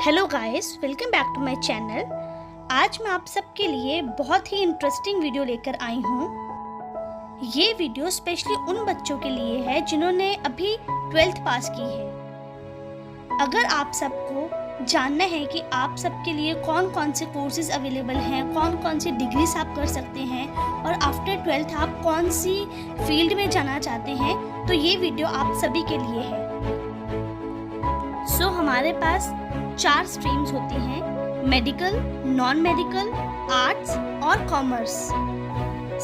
Hello guys, welcome back to my channel. आज मैं आप सबके लिए बहुत ही इंटरेस्टिंग वीडियो लेकर आई हूँ। ये वीडियो स्पेशली उन बच्चों के लिए है जिन्होंने अभी 12th पास की है। अगर आप सबको जानना है कि आप सबके लिए कौन कौन से कोर्सेज अवेलेबल हैं, कौन कौन सी डिग्रीज आप कर सकते हैं और आफ्टर 12th आप कौन सी फील्ड में जाना चाहते हैं, तो ये वीडियो आप सभी के लिए है। हमारे पास 4 स्ट्रीम्स होती हैं: मेडिकल, नॉन मेडिकल, आर्ट्स और कॉमर्स।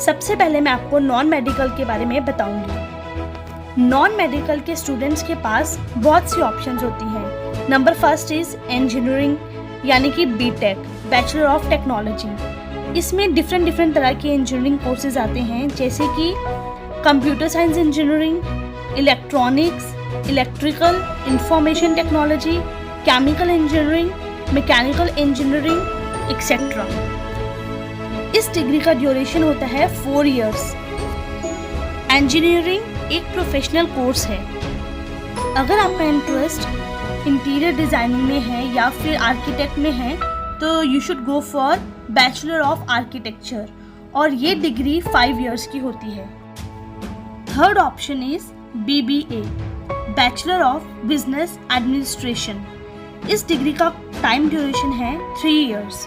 सबसे पहले मैं आपको नॉन मेडिकल के बारे में बताऊंगी। नॉन मेडिकल के स्टूडेंट्स के पास बहुत सी ऑप्शंस होती हैं। नंबर फर्स्ट इज इंजीनियरिंग, यानी कि बीटेक, बैचलर ऑफ टेक्नोलॉजी। इसमें डिफरेंट तरह के इंजीनियरिंग कोर्सेज आते हैं, जैसे कि computer science engineering, electronics, electrical, information technology, chemical engineering, mechanical engineering etcetera. इस डिग्री का ड्यूरेशन होता है 4 इयर्स। इंजीनियरिंग एक प्रोफेशनल कोर्स है। अगर आपका इंटरेस्ट इंटीरियर डिजाइनिंग में है या फिर आर्किटेक्ट में है, तो you should go for bachelor of architecture, और ये डिग्री 5 इयर्स की होती है। Third option is BBA, bachelor of business administration. इस डिग्री का टाइम ड्यूरेशन है 3 इयर्स।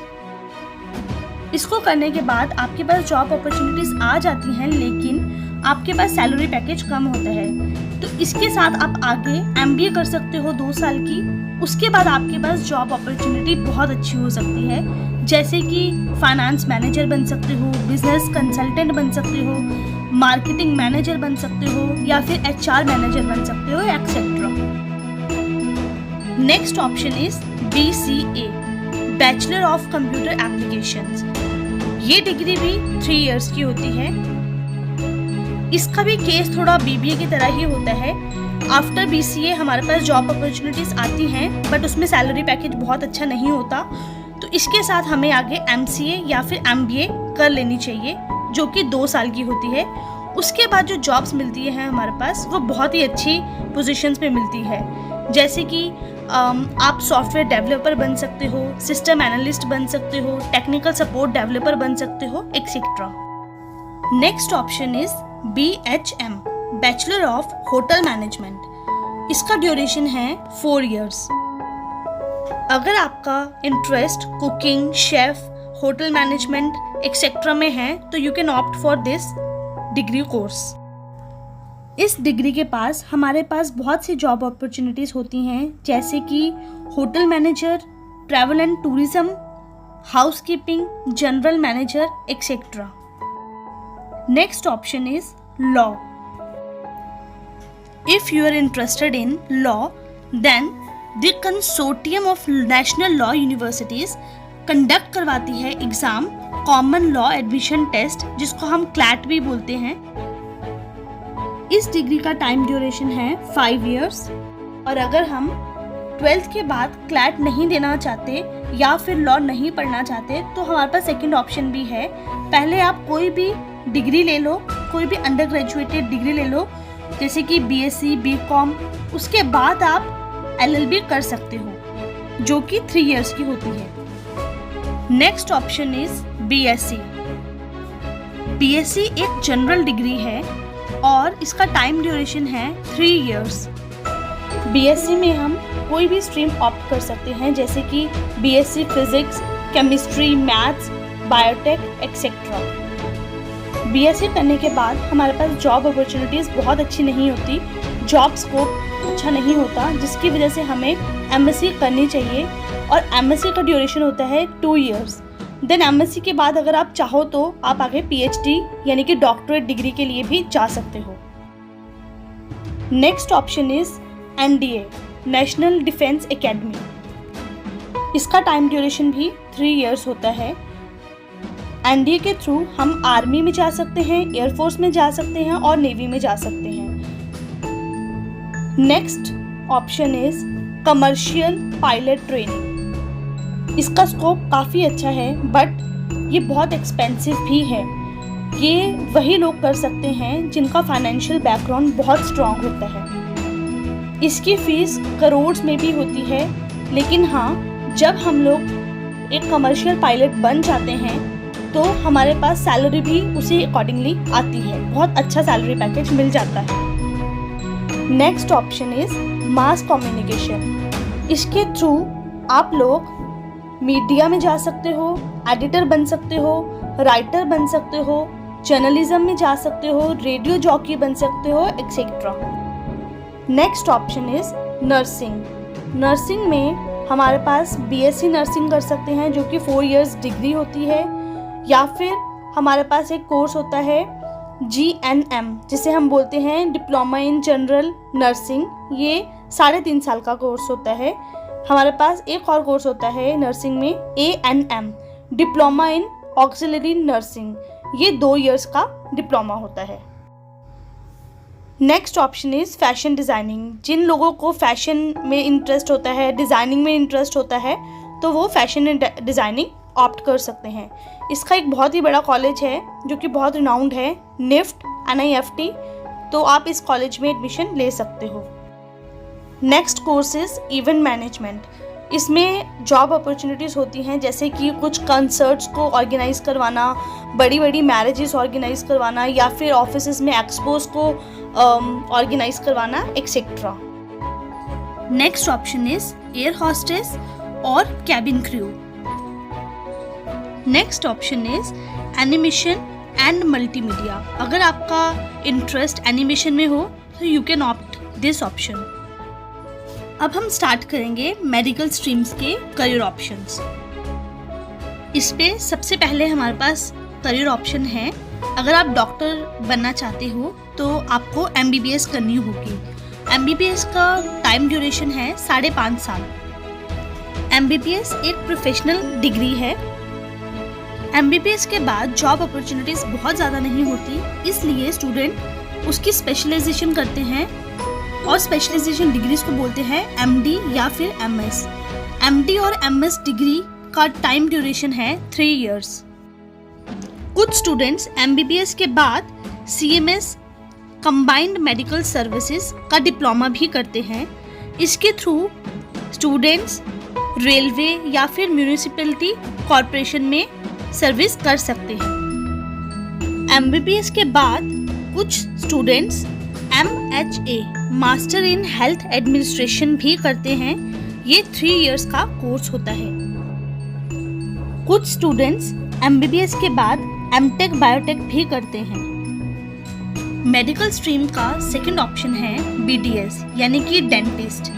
इसको करने के बाद आपके पास जॉब अपॉर्चुनिटीज आ जाती हैं, लेकिन आपके पास सैलरी पैकेज कम होता है। तो इसके साथ आप आगे MBA कर सकते हो 2 साल की। उसके बाद आपके पास जॉब अपॉर्चुनिटी बहुत अच्छी हो सकती है, जैसे कि फाइनेंस मैनेजर बन सकते हो, बिजनेस कंसल्टेंट बन सकते हो, मार्केटिंग मैनेजर बन सकते हो, या फिर HR मैनेजर बन सकते हो, etcetera. Next option is BCA, bachelor of computer applications. ये डिग्री भी 3 इयर्स की होती है। इसका भी केस थोड़ा BBA की तरह ही होता है। आफ्टर BCA हमारे पास जॉब अपॉर्चुनिटीज आती हैं, बट उसमें सैलरी पैकेज बहुत अच्छा नहीं होता। तो इसके साथ हमें आगे MCA या फिर MBA कर लेनी चाहिए, जो कि 2 साल की होती है। उसके बाद जो जॉब्स मिलती है हमारे पास, वो बहुत ही अच्छी पोजीशंस पे मिलती है, जैसे कि आप सॉफ्टवेयर डेवलपर बन सकते हो, सिस्टम एनालिस्ट बन सकते हो, टेक्निकल सपोर्ट डेवलपर बन सकते हो, etcetera. Next option is BHM, bachelor of hotel management. इसका ड्यूरेशन है 4 इयर्स। अगर आपका interest cooking, chef, hotel management etcetera में है, तो you can opt for this degree course. इस डिग्री के पास हमारे पास बहुत सी जॉब अपॉर्चुनिटीज होती हैं, जैसे कि hotel manager, travel and tourism, housekeeping, general manager etcetera. Next option is law. If you are interested in law, then the Consortium of National Law Universities conduct करवाती है exam, Common Law Admission Test, जिसको हम CLAT भी बोलते हैं। इस degree का time duration है 5 इयर्स। और अगर हम 12th के बाद क्लैट नहीं देना चाहते या फिर लॉ नहीं पढ़ना चाहते, तो हमारे पास सेकंड ऑप्शन भी है। पहले आप कोई भी डिग्री ले लो, कोई भी अंडर ग्रेजुएटेड डिग्री ले लो, जैसे कि BSc, BCom। उसके बाद आप LLB कर सकते हो, जो कि 3 इयर्स की होती है। Next option is BSc। BSc एक जनरल डिग्री है और इसका टाइम ड्यूरेशन है 3 इयर्स। BSc में हम कोई भी स्ट्रीम ऑप्ट कर सकते हैं, जैसे कि BSc physics, chemistry, maths, biotech etcetera. BSc करने के बाद हमारे पास जॉब अपॉर्चुनिटीज़ बहुत अच्छी नहीं होती, जॉब स्कोप अच्छा नहीं होता, जिसकी वजह से हमें MSc करनी चाहिए। और MSc का ड्यूरेशन होता है 2 इयर्स। देन MSc के बाद अगर आप चाहो तो आप आगे PhD यानी कि डॉक्टरेट डिग्री के लिए भी जा सकते हो। Next option is NDA, national defence academy. इसका टाइम ड्यूरेशन भी 3 इयर्स होता है। NDA के थ्रू हम आर्मी में जा सकते हैं, एयरफोर्स में जा सकते हैं और नेवी में जा सकते हैं। Next option is commercial pilot training. इसका स्कोप काफ़ी अच्छा है, बट ये बहुत एक्सपेंसिव भी है। ये वही लोग कर सकते हैं जिनका फाइनेंशियल बैकग्राउंड बहुत स्ट्रांग होता है। इसकी फीस करोड़ में भी होती है, लेकिन हाँ, जब हम लोग एक कमर्शियल पायलट बन जाते हैं तो हमारे पास सैलरी भी उसी अकॉर्डिंगली आती है, बहुत अच्छा सैलरी पैकेज मिल जाता है। Next option is mass communication. इसके थ्रू आप लोग मीडिया में जा सकते हो, एडिटर बन सकते हो, राइटर बन सकते हो, जर्नलिज्म में जा सकते हो, रेडियो जॉकी बन सकते हो, etcetera. Next option is nursing. Nursing में हमारे पास बीएससी नर्सिंग कर सकते हैं जो कि 4 इयर्स डिग्री होती है, या फिर हमारे पास एक कोर्स होता है GNM जिसे हम बोलते हैं डिप्लोमा इन जनरल नर्सिंग। ये 3.5 साल का कोर्स होता है। हमारे पास एक और कोर्स होता है नर्सिंग में ANM diploma in auxiliary nursing. ये 2 इयर्स का डिप्लोमा होता है। Next option is fashion designing. जिन लोगों को फैशन में इंटरेस्ट होता है, डिज़ाइनिंग में इंटरेस्ट होता है, तो वो फैशन डिज़ाइनिंग ऑप्ट कर सकते हैं। इसका एक बहुत ही बड़ा कॉलेज है जो कि बहुत रिनाउंड है, NIFT NIFT, तो आप इस कॉलेज में एडमिशन ले सकते हो। Next course is event management. इसमें जॉब अपॉर्चुनिटीज़ होती हैं जैसे कि कुछ कंसर्ट्स को ऑर्गेनाइज करवाना, बड़ी बड़ी मैरिजेस ऑर्गेनाइज करवाना, या फिर ऑफिसेज में एक्सपोज को ऑर्गेनाइज करवाना, etcetera. Next option is air hostess और cabin crew. Next option is animation and multimedia. अगर आपका इंटरेस्ट एनिमेशन में हो तो you can opt this option. अब हम स्टार्ट करेंगे मेडिकल स्ट्रीम्स के करियर ऑप्शंस। इस पे सबसे पहले हमारे पास करियर ऑप्शन है, अगर आप डॉक्टर बनना चाहते हो तो आपको MBBS करनी होगी। MBBS का टाइम ड्यूरेशन है 5.5 साल। MBBS एक प्रोफेशनल डिग्री है। MBBS के बाद जॉब अपॉर्चुनिटीज़ बहुत ज़्यादा नहीं होती, इसलिए स्टूडेंट उसकी स्पेशलाइजेशन करते हैं और स्पेशलाइजेशन डिग्रीज को बोलते हैं MD या फिर MS। MD और MS डिग्री का टाइम ड्यूरेशन है 3 इयर्स। कुछ स्टूडेंट्स MBBS के बाद CMS कंबाइंड मेडिकल सर्विसेज का डिप्लोमा भी करते हैं। इसके थ्रू स्टूडेंट्स रेलवे या फिर म्यूनिसिपैलिटी कॉरपोरेशन में सर्विस कर सकते हैं। MBBS के बाद कुछ students MHA master in health administration भी करते हैं। ये 3 इयर्स का कोर्स होता है। कुछ स्टूडेंट्स MBBS के बाद MTech बायोटेक भी करते हैं। मेडिकल स्ट्रीम का सेकंड ऑप्शन है BDS यानी कि डेंटिस्ट।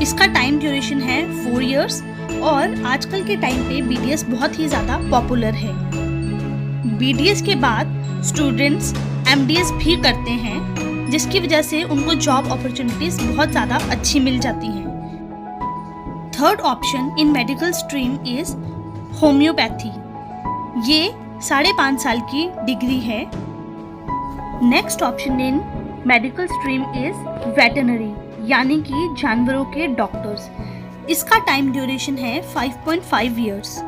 इसका टाइम ड्यूरेशन है 4 इयर्स और आजकल के टाइम पे BDS बहुत ही ज़्यादा पॉपुलर है। BDS के बाद स्टूडेंट्स MDS भी करते हैं, जिसकी वजह से उनको जॉब अपॉर्चुनिटीज़ बहुत ज़्यादा अच्छी मिल जाती हैं। Third option in medical stream is homeopathy. ये 5.5 साल की डिग्री है। Next option in medical stream is veterinary यानी कि जानवरों के डॉक्टर्स। इसका टाइम ड्यूरेशन है 5.5 years.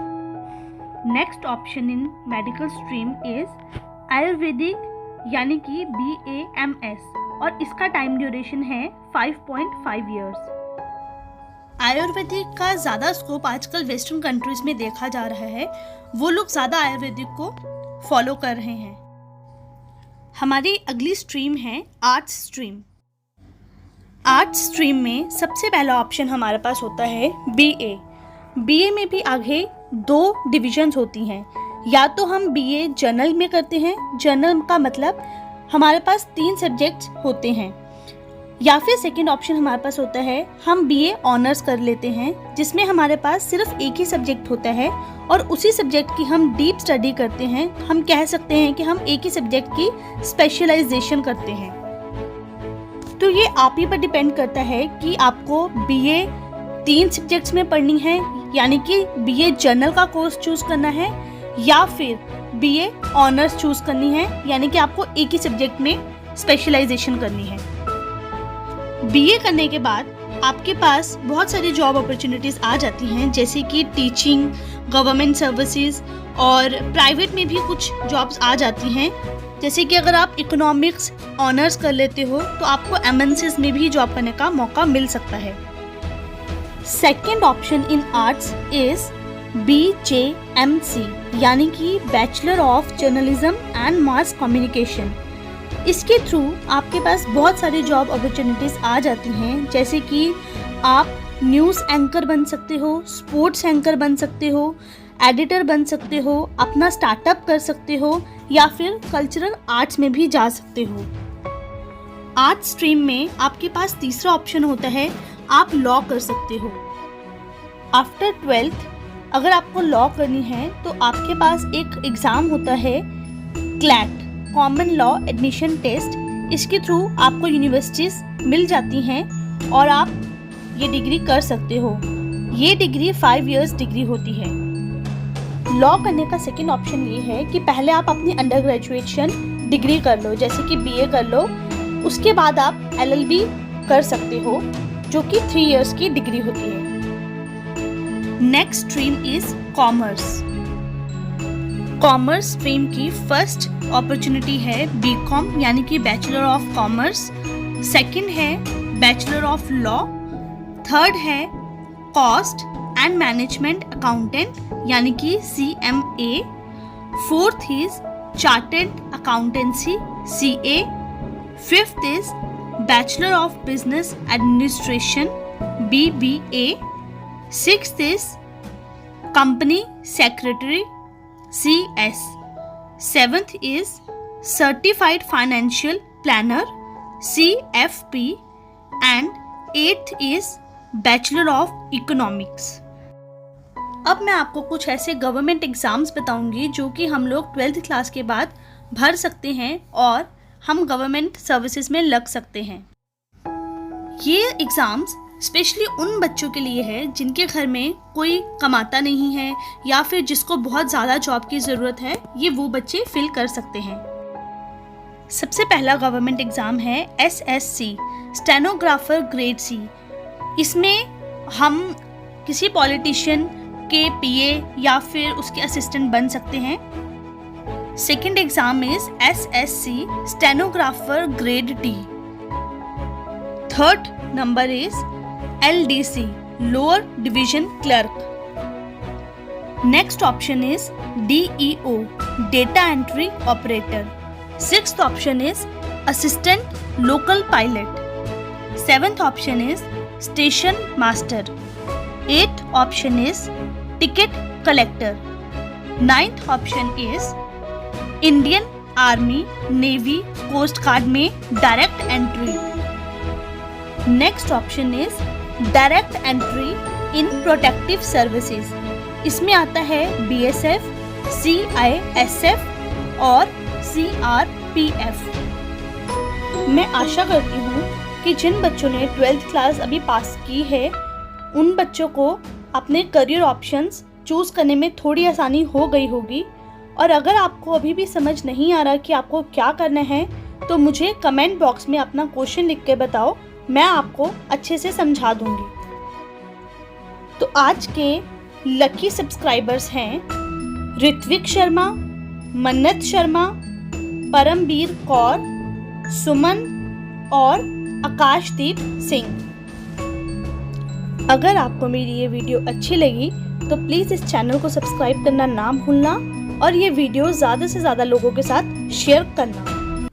Next option in medical stream is Ayurvedic यानी कि BAMS और इसका टाइम ड्यूरेशन है 5.5 इयर्स। आयुर्वेदिक का ज़्यादा स्कोप आजकल वेस्टर्न कंट्रीज में देखा जा रहा है, वो लोग ज़्यादा आयुर्वेदिक को फॉलो कर रहे हैं। हमारी अगली स्ट्रीम है आर्ट्स स्ट्रीम। आर्ट्स स्ट्रीम में सबसे पहला ऑप्शन हमारे पास होता है BA। BA में भी आगे 2 डिविजन्स होती हैं, या तो हम BA जर्नल में करते हैं, जर्नल का मतलब हमारे पास 3 सब्जेक्ट्स होते हैं, या फिर सेकंड ऑप्शन हमारे पास होता है हम BA ऑनर्स कर लेते हैं, जिसमें हमारे पास सिर्फ एक ही सब्जेक्ट होता है और उसी सब्जेक्ट की हम डीप स्टडी करते हैं। हम कह सकते हैं कि हम एक ही सब्जेक्ट की स्पेशलाइजेशन करते हैं। तो ये आप ही पर डिपेंड करता है कि आपको BA 3 सब्जेक्ट्स में पढ़नी है, यानी कि BA जर्नल का कोर्स चूज करना है, या फिर BA ऑनर्स चूज करनी है, यानी कि आपको एक ही सब्जेक्ट में स्पेशलाइजेशन करनी है। BA करने के बाद आपके पास बहुत सारी जॉब अपॉर्चुनिटीज़ आ जाती हैं, जैसे कि टीचिंग, गवर्नमेंट सर्विसेज और प्राइवेट में भी कुछ जॉब्स आ जाती हैं। जैसे कि अगर आप इकोनॉमिक्स ऑनर्स कर लेते हो तो आपको MNCs में भी जॉब करने का मौका मिल सकता है। Second option in arts is BJMC यानी कि bachelor of journalism and mass communication. इसके थ्रू आपके पास बहुत सारी जॉब अपॉर्चुनिटीज़ आ जाती हैं, जैसे कि आप न्यूज़ एंकर बन सकते हो, स्पोर्ट्स एंकर बन सकते हो, एडिटर बन सकते हो, अपना स्टार्टअप कर सकते हो या फिर कल्चरल आर्ट्स में भी जा सकते हो। आर्ट स्ट्रीम में आपके पास तीसरा ऑप्शन होता है, आप लॉ कर सकते हो। आफ्टर 12th अगर आपको लॉ करनी है तो आपके पास एक एग्ज़ाम होता है CLAT, Common Law Admission Test. इसके थ्रू आपको यूनिवर्सिटीज़ मिल जाती हैं और आप ये डिग्री कर सकते हो। ये डिग्री 5 इयर्स डिग्री होती है। लॉ करने का सेकेंड ऑप्शन ये है कि पहले आप अपनी अंडर ग्रेजुएशन डिग्री कर लो, जैसे कि BA कर लो, उसके बाद आप LLB कर सकते हो जो कि 3 इयर्स की डिग्री होती है। Next stream is commerce. Commerce stream की फर्स्ट अपॉर्चुनिटी है BCom यानी कि बैचलर ऑफ कॉमर्स, सेकंड है बैचलर ऑफ लॉ, थर्ड है कॉस्ट एंड मैनेजमेंट अकाउंटेंट यानी कि CMA, fourth is chartered accountancy CA, fifth is bachelor of business administration BBA, sixth is company secretary CS, seventh is certified financial planner CFP and eighth is bachelor of economics. अब मैं आपको कुछ ऐसे government exams बताऊंगी जो कि हम लोग 12th क्लास के बाद भर सकते हैं और हम गवर्नमेंट सर्विसेज में लग सकते हैं। ये एग्ज़ाम्स स्पेशली उन बच्चों के लिए है जिनके घर में कोई कमाता नहीं है या फिर जिसको बहुत ज़्यादा जॉब की ज़रूरत है, ये वो बच्चे फिल कर सकते हैं। सबसे पहला गवर्नमेंट एग्ज़ाम है SSC स्टेनोग्राफर ग्रेड C। इसमें हम किसी पॉलिटिशियन के PA या फिर उसके असिस्टेंट बन सकते हैं। Second exam is SSC stenographer grade D। Third number is LDC lower division clerk. Next option is DEO data entry operator. Sixth option is assistant local pilot. Seventh option is station master. Eighth option is ticket collector. Ninth option is Indian army navy coast guard में direct entry. Next option is direct entry in protective services. इसमें आता है BSF, CISF और CRPF। मैं आशा करती हूँ कि जिन बच्चों ने 12th क्लास अभी पास की है उन बच्चों को अपने करियर ऑप्शंस चूज़ करने में थोड़ी आसानी हो गई होगी। और अगर आपको अभी भी समझ नहीं आ रहा कि आपको क्या करना है तो मुझे कमेंट बॉक्स में अपना क्वेश्चन लिख के बताओ, मैं आपको अच्छे से समझा दूंगी। तो आज के लकी सब्सक्राइबर्स हैं ऋत्विक शर्मा, मन्नत शर्मा, परमवीर कौर, सुमन और आकाशदीप सिंह। अगर आपको मेरी ये वीडियो अच्छी लगी तो प्लीज़ इस चैनल को सब्सक्राइब करना ना भूलना और ये वीडियो ज़्यादा से ज़्यादा लोगों के साथ शेयर करना।